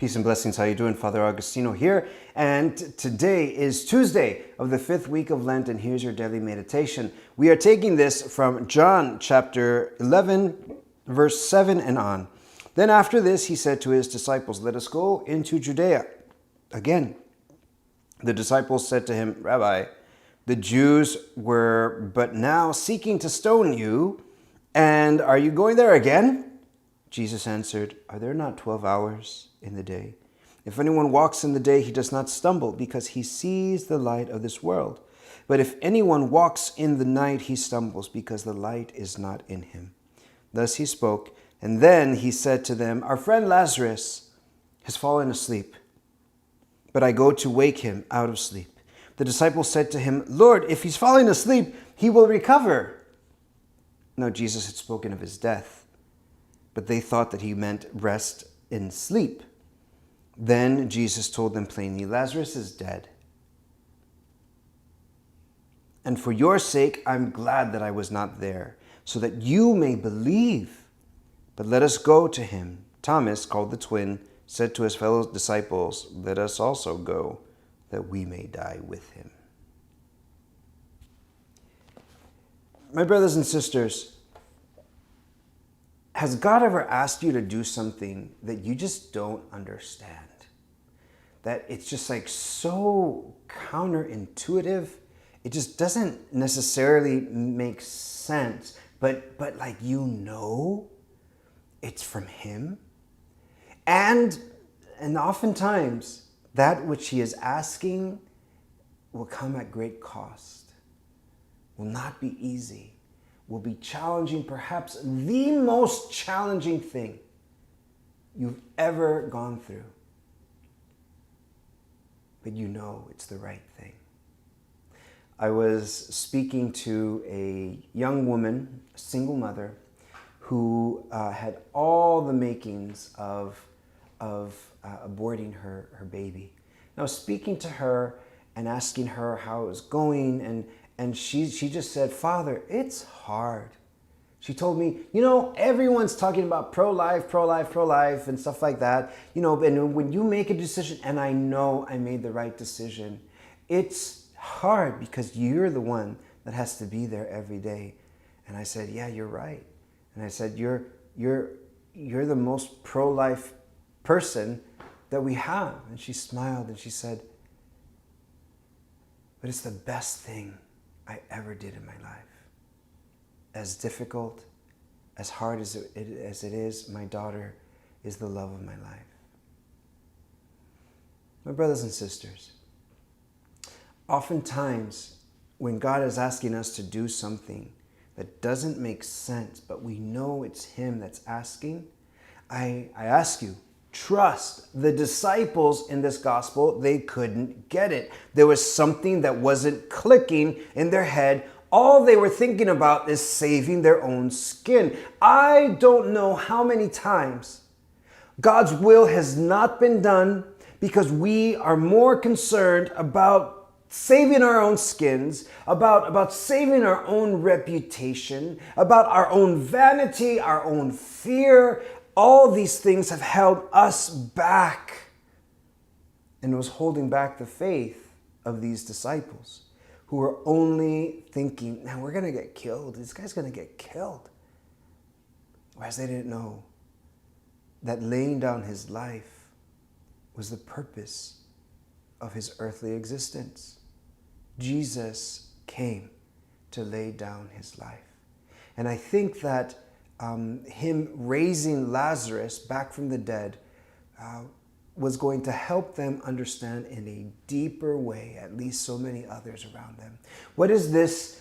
Peace and blessings. How you doing? Father Augustino here. And today is Tuesday of the 5th week of Lent, and here's your daily meditation. We are taking this from John chapter 11, verse 7 and on. Then after this, he said to his disciples, "Let us go into Judea." Again, the disciples said to him, "Rabbi, the Jews were but now seeking to stone you, and are you going there again?" Jesus answered, "Are there not 12 hours in the day? If anyone walks in the day, he does not stumble, because he sees the light of this world. But if anyone walks in the night, he stumbles, because the light is not in him." Thus he spoke, and then he said to them, "Our friend Lazarus has fallen asleep, but I go to wake him out of sleep." The disciples said to him, "Lord, if he's falling asleep, he will recover." Now Jesus had spoken of his death, but they thought that he meant rest in sleep. Then Jesus told them plainly, "Lazarus is dead. And for your sake, I'm glad that I was not there, so that you may believe. But let us go to him." Thomas, called the twin, said to his fellow disciples, "Let us also go, that we may die with him." My brothers and sisters, has God ever asked you to do something that you just don't understand? That it's just like so counterintuitive. It just doesn't necessarily make sense, but like it's from him. And oftentimes that which he is asking will come at great cost, will not be easy, will be challenging, perhaps the most challenging thing you've ever gone through. But you know it's the right thing. I was speaking to a young woman, a single mother, who had all the makings of aborting her baby. And I was speaking to her and asking her how it was going, and she just said, "Father, it's hard." She told me, everyone's talking about pro-life and stuff like that. And when you make a decision, and I know I made the right decision, it's hard because you're the one that has to be there every day. And I said, "Yeah, you're right." And I said, you're the most pro-life person that we have." And she smiled and she said, "But it's the best thing I ever did in my life. As difficult, as hard as it is, my daughter is the love of my life." My brothers and sisters, oftentimes when God is asking us to do something that doesn't make sense, but we know it's him that's asking, I ask you, trust. The disciples in this gospel, they couldn't get it. There was something that wasn't clicking in their head. All they were thinking about is saving their own skin. I don't know how many times God's will has not been done because we are more concerned about saving our own skins, about saving our own reputation, about our own vanity, our own fear. All these things have held us back, and it was holding back the faith of these disciples who were only thinking, "Now we're going to get killed. This guy's going to get killed." Whereas they didn't know that laying down his life was the purpose of his earthly existence. Jesus came to lay down his life. And I think that him raising Lazarus back from the dead was going to help them understand in a deeper way, at least so many others around them. What is this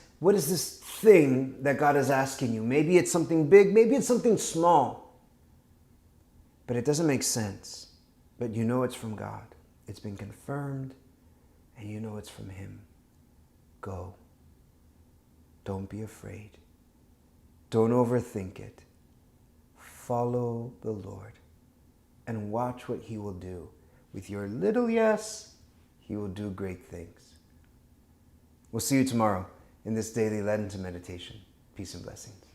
thing that God is asking you? Maybe it's something big, maybe it's something small, but it doesn't make sense. But you know it's from God. It's been confirmed, and you know it's from him. Go. Don't be afraid. Don't overthink it. Follow the Lord and watch what he will do. With your little yes, he will do great things. We'll see you tomorrow in this daily Lenten meditation. Peace and blessings.